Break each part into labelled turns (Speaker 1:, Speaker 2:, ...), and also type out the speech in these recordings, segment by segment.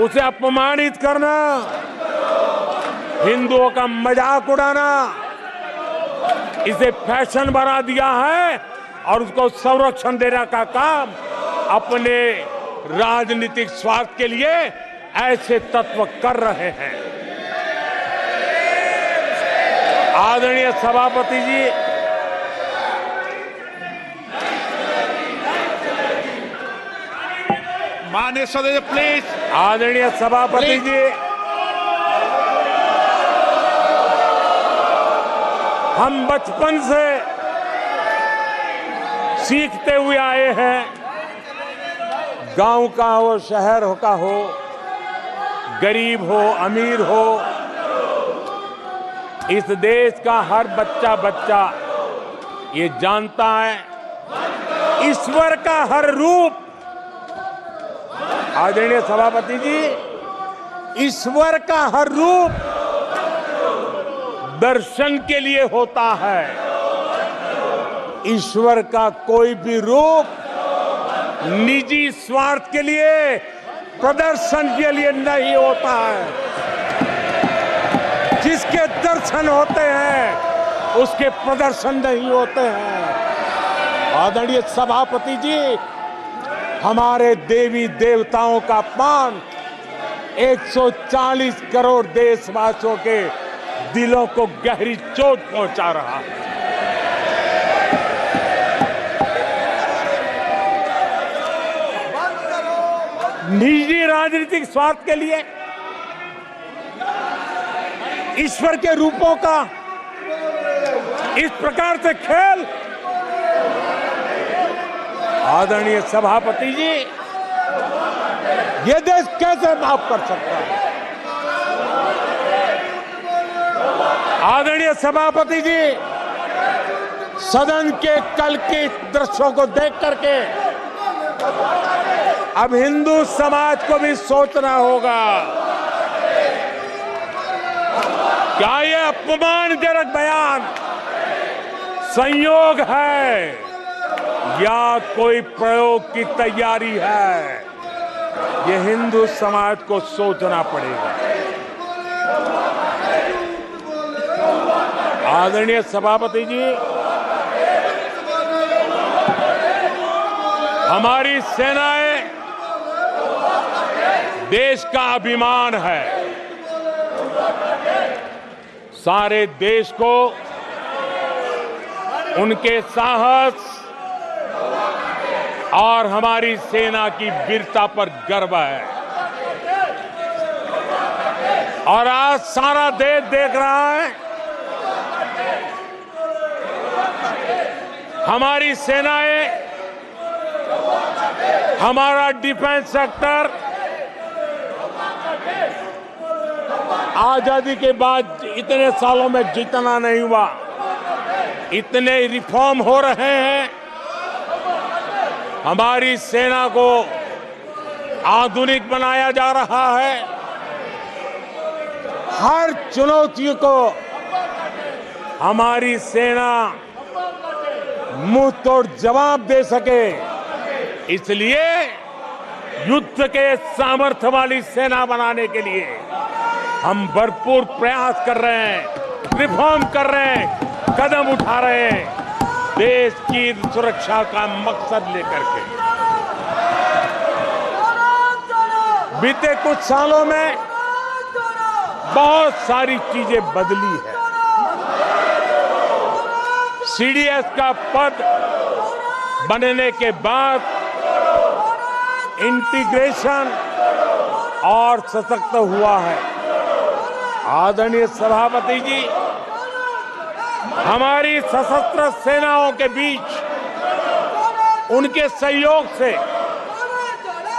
Speaker 1: उसे अपमानित करना, हिंदुओं का मजाक उड़ाना, इसे फैशन बना दिया है और उसको संरक्षण देने का काम अपने राजनीतिक स्वार्थ के लिए ऐसे तत्व कर रहे हैं। आदरणीय सभापति जी,
Speaker 2: माननीय सदस्य प्लीज।
Speaker 1: आदरणीय सभापति जी, हम बचपन से सीखते हुए आए हैं, गांव का हो, शहर का हो, गरीब हो, अमीर हो, इस देश का हर बच्चा ये जानता है, ईश्वर का हर रूप, आदरणीय सभापति जी, ईश्वर का हर रूप दर्शन के लिए होता है। ईश्वर का कोई भी रूप निजी स्वार्थ के लिए, प्रदर्शन के लिए नहीं होता है। जिसके दर्शन होते हैं उसके प्रदर्शन नहीं होते हैं। आदरणीय सभापति जी, हमारे देवी देवताओं का अपमान 140 करोड़ देशवासियों के दिलों को गहरी चोट पहुंचा रहा है। निजी राजनीतिक स्वार्थ के लिए ईश्वर के रूपों का इस प्रकार से खेल, आदरणीय सभापति जी, ये देश कैसे माफ कर सकता है? आदरणीय सभापति जी, सदन के कल के दृश्यों को देख करके अब हिंदू समाज को भी सोचना होगा, क्या ये अपमानजनक बयान संयोग है या कोई प्रयोग की तैयारी है? ये हिंदू समाज को सोचना पड़ेगा। आदरणीय सभापति जी, हमारी सेनाएं देश का अभिमान है। सारे देश को उनके साहस और हमारी सेना की वीरता पर गर्व है और आज सारा देश देख रहा है हमारी सेनाएं, हमारा डिफेंस सेक्टर आजादी के बाद इतने सालों में जितना नहीं हुआ, इतने रिफॉर्म हो रहे हैं। हमारी सेना को आधुनिक बनाया जा रहा है। हर चुनौती को हमारी सेना मुंह तोड़ जवाब दे सके, इसलिए युद्ध के सामर्थ्य वाली सेना बनाने के लिए हम भरपूर प्रयास कर रहे हैं, रिफॉर्म कर रहे हैं, कदम उठा रहे हैं देश की सुरक्षा का मकसद लेकर के। बीते कुछ सालों में बहुत सारी चीजें बदली है। सीडीएस का पद बनने के बाद इंटीग्रेशन और सशक्त हुआ है। आदरणीय सभापति जी, हमारी सशस्त्र सेनाओं के बीच उनके सहयोग से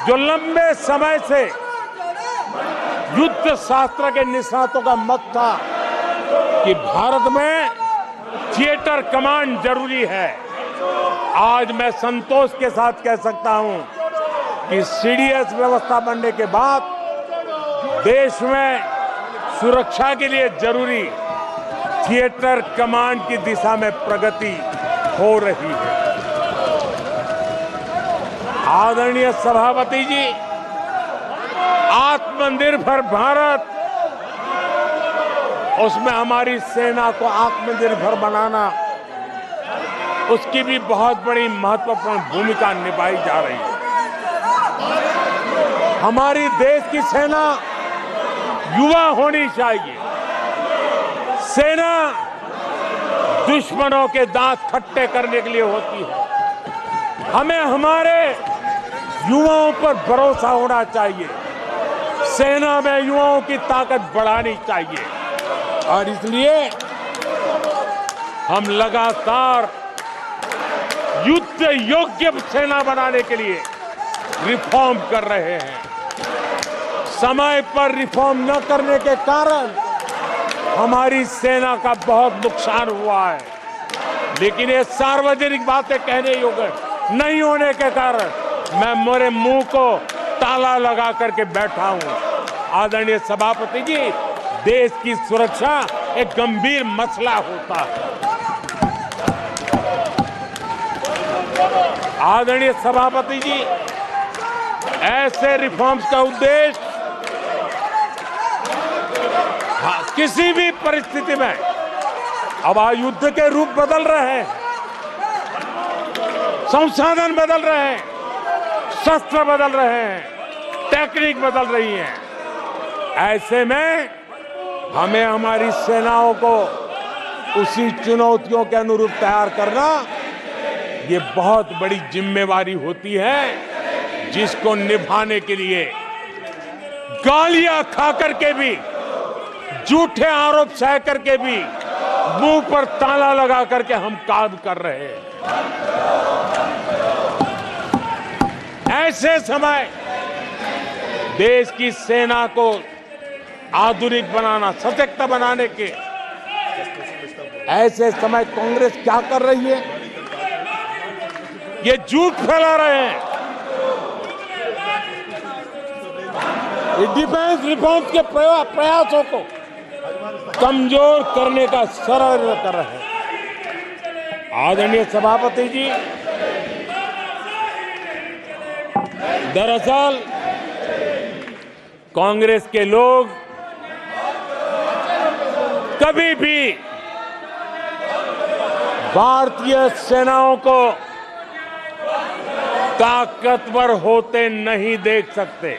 Speaker 1: जो लंबे समय से युद्ध शास्त्र के निष्णातों का मत था कि भारत में थिएटर कमांड जरूरी है, आज मैं संतोष के साथ कह सकता हूं कि सीडीएस व्यवस्था बनने के बाद देश में सुरक्षा के लिए जरूरी थिएटर कमांड की दिशा में प्रगति हो रही है। आदरणीय सभापति जी, आत्म आत्मनिर्भर भारत, उसमें हमारी सेना को आत्मनिर्भर बनाना, उसकी भी बहुत बड़ी महत्वपूर्ण भूमिका निभाई जा रही है। हमारी देश की सेना युवा होनी चाहिए। सेना दुश्मनों के दांत खट्टे करने के लिए होती है। हमें हमारे युवाओं पर भरोसा होना चाहिए। सेना में युवाओं की ताकत बढ़ानी चाहिए और इसलिए हम लगातार युद्ध योग्य सेना बनाने के लिए रिफॉर्म कर रहे हैं। समय पर रिफॉर्म न करने के कारण हमारी सेना का बहुत नुकसान हुआ है, लेकिन ये सार्वजनिक बातें कहने योग्य नहीं होने के कारण मैं मेरे मुंह को ताला लगा करके बैठा हूं। आदरणीय सभापति जी, देश की सुरक्षा एक गंभीर मसला होता है। आदरणीय सभापति जी, ऐसे रिफॉर्म्स का उद्देश्य किसी भी परिस्थिति में, अब युद्ध के रूप बदल रहे हैं, संसाधन बदल रहे हैं, शस्त्र बदल रहे हैं, टेक्निक बदल रही है। ऐसे में हमें हमारी सेनाओं को उसी चुनौतियों के अनुरूप तैयार करना, ये बहुत बड़ी जिम्मेवारी होती है, जिसको निभाने के लिए गालियां खा करके भी, झूठे आरोप सह करके भी, मुंह पर ताला लगा करके हम काम कर रहे हैं। ऐसे समय देश की सेना को आधुनिक बनाना, सशक्त बनाने के ऐसे समय कांग्रेस क्या कर रही है? ये झूठ फैला रहे हैं। डिफेंस रिफॉर्म के प्रयासों को कमजोर करने का षड्यंत्र कर रहे हैं। आदरणीय सभापति जी, दरअसल कांग्रेस के लोग कभी भी भारतीय सेनाओं को ताकतवर होते नहीं देख सकते।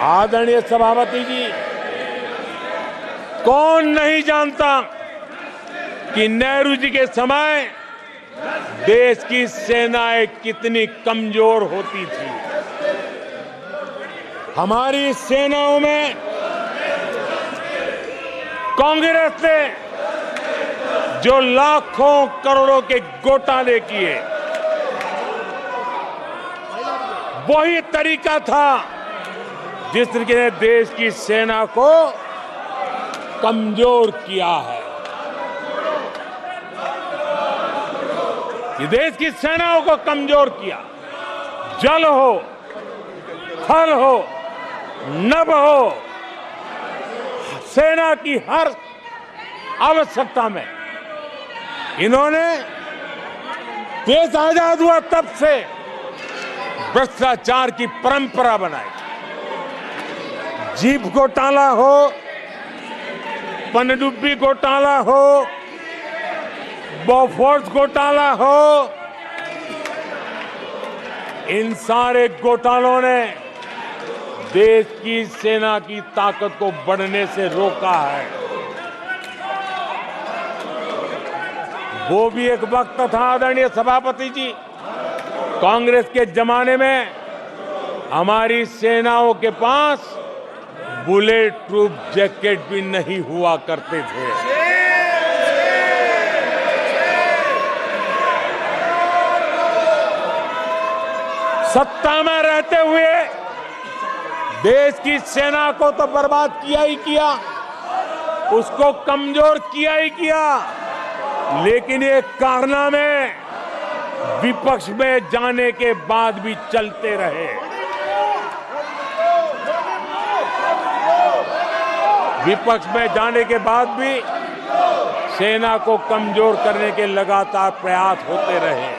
Speaker 1: आदरणीय सभापति जी, कौन नहीं जानता कि नेहरू जी के समय देश की सेनाएं कितनी कमजोर होती थी। हमारी सेनाओं में कांग्रेस ने जो लाखों करोड़ों के घोटाले किए, वही तरीका था जिस तरीके ने देश की सेना को कमजोर किया है। ये देश की सेनाओं को कमजोर किया। जल हो, थल हो, नभ हो, सेना की हर आवश्यकता में इन्होंने, देश आजाद हुआ तब से भ्रष्टाचार की परंपरा बनाई। जीप घोटाला हो, पनडुब्बी घोटाला हो, बोफोर्स घोटाला हो, इन सारे घोटालों ने देश की सेना की ताकत को बढ़ने से रोका है। वो भी एक वक्त था आदरणीय सभापति जी, कांग्रेस के जमाने में हमारी सेनाओं के पास बुलेट प्रूफ जैकेट भी नहीं हुआ करते थे। सत्ता में रहते हुए देश की सेना को तो बर्बाद किया ही किया, उसको कमजोर किया ही किया, लेकिन ये कारनामे विपक्ष में जाने के बाद भी चलते रहे। विपक्ष में जाने के बाद भी सेना को कमजोर करने के लगातार प्रयास होते रहे।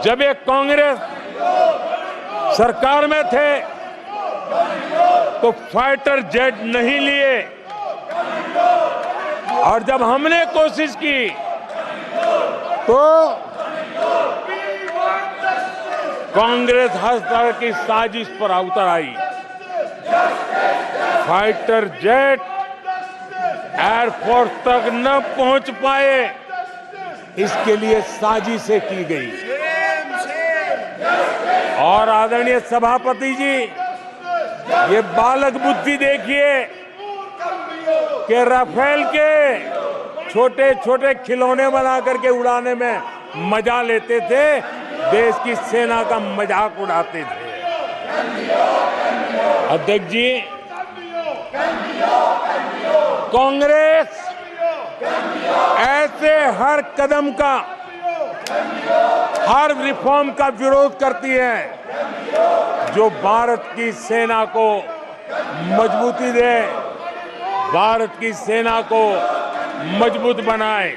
Speaker 1: जब ये कांग्रेस सरकार में थे तो फाइटर जेट नहीं लिए, और जब हमने कोशिश की तो कांग्रेस हर तरह की साजिश पर उतर आई। फाइटर जेट एयरफोर्स तक न पहुंच पाए, इसके लिए साजिशें की गई। और आदरणीय सभापति जी, ये बालक बुद्धि देखिए कि राफेल के छोटे छोटे खिलौने बना करके उड़ाने में मजा लेते थे, देश की सेना का मजाक उड़ाते थे। अध्यक्ष जी, कांग्रेस ऐसे हर कदम का, हर रिफॉर्म का विरोध करती है जो भारत की सेना को मजबूती दे, भारत की सेना को मजबूत बनाए।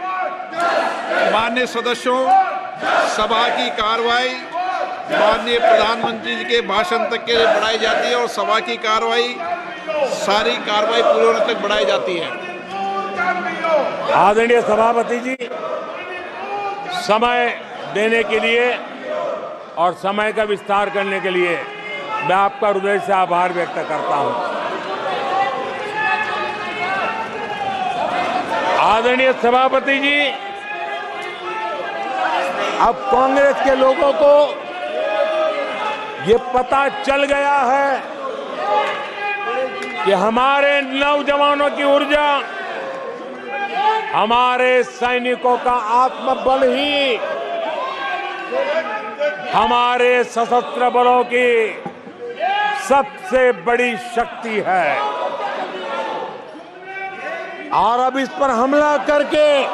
Speaker 2: माननीय सदस्यों, सभा की कार्रवाई माननीय प्रधानमंत्री जी के भाषण तक के लिए बढ़ाई जाती है और सभा की सारी कार्रवाई पूरे होने तक बढ़ाई जाती है।
Speaker 1: आदरणीय सभापति जी, समय देने के लिए और समय का विस्तार करने के लिए मैं आपका हृदय से आभार व्यक्त करता हूं। आदरणीय सभापति जी, अब कांग्रेस के लोगों को ये पता चल गया है कि हमारे नौजवानों की ऊर्जा, हमारे सैनिकों का आत्मबल ही हमारे सशस्त्र बलों की सबसे बड़ी शक्ति है। और अब इस पर हमला करके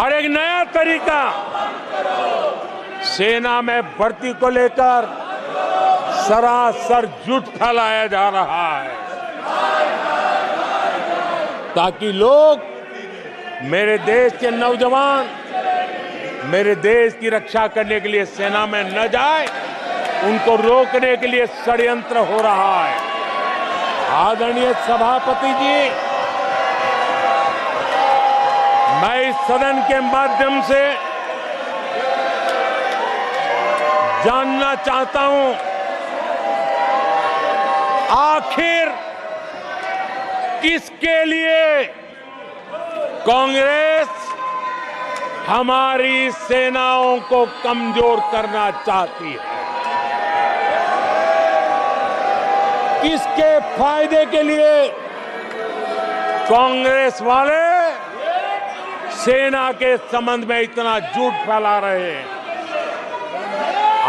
Speaker 1: और एक नया तरीका सेना में भर्ती को लेकर सरासर झूठ फैलाया जा रहा है, ताकि लोग, मेरे देश के नौजवान मेरे देश की रक्षा करने के लिए सेना में न जाए, उनको रोकने के लिए षड्यंत्र हो रहा है। आदरणीय सभापति जी, मैं इस सदन के माध्यम से जानना चाहता हूं, आखिर किसके लिए कांग्रेस हमारी सेनाओं को कमजोर करना चाहती है? किसके फायदे के लिए कांग्रेस वाले सेना के संबंध में इतना झूठ फैला रहे हैं?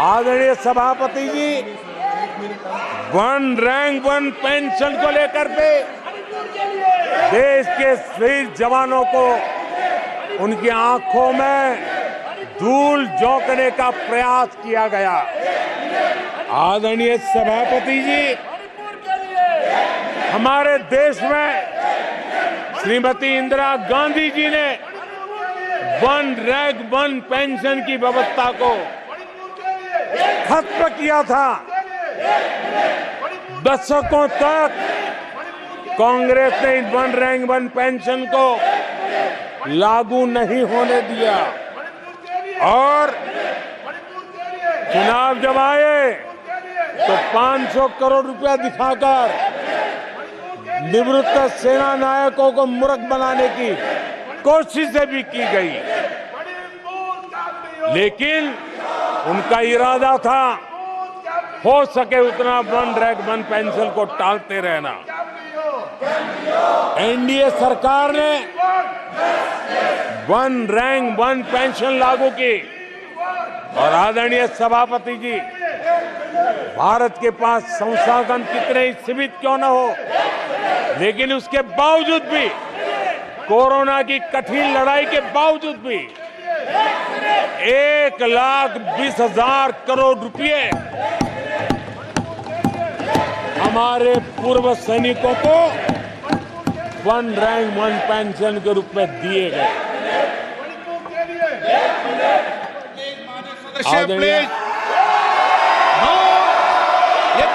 Speaker 1: आदरणीय सभापति जी, वन रैंक वन पेंशन को लेकर के देश के शहीद जवानों को उनकी आंखों में धूल झोंकने का प्रयास किया गया। आदरणीय सभापति जी, हमारे देश में श्रीमती इंदिरा गांधी जी ने वन रैंक वन पेंशन की व्यवस्था को खत्म किया था। दशकों तक कांग्रेस ने इस वन रैंक वन पेंशन को लागू नहीं होने दिया, और चुनाव जब आए तो 500 करोड़ रुपया दिखाकर निवृत्त सेना नायकों को मूर्ख बनाने की कोशिशें भी की गई, लेकिन उनका इरादा था हो सके उतना वन रैंक वन पेंशन को टालते रहना। एनडीए सरकार ने वन रैंक वन पेंशन लागू की, और आदरणीय सभापति जी, भारत के पास संसाधन कितने ही सीमित क्यों न हो, लेकिन उसके बावजूद भी, कोरोना की कठिन लड़ाई के बावजूद भी 1,20,000 करोड़ रुपए हमारे पूर्व सैनिकों को वन रैंक वन पेंशन के रूप में दिए गए।
Speaker 2: सदस्य प्लीज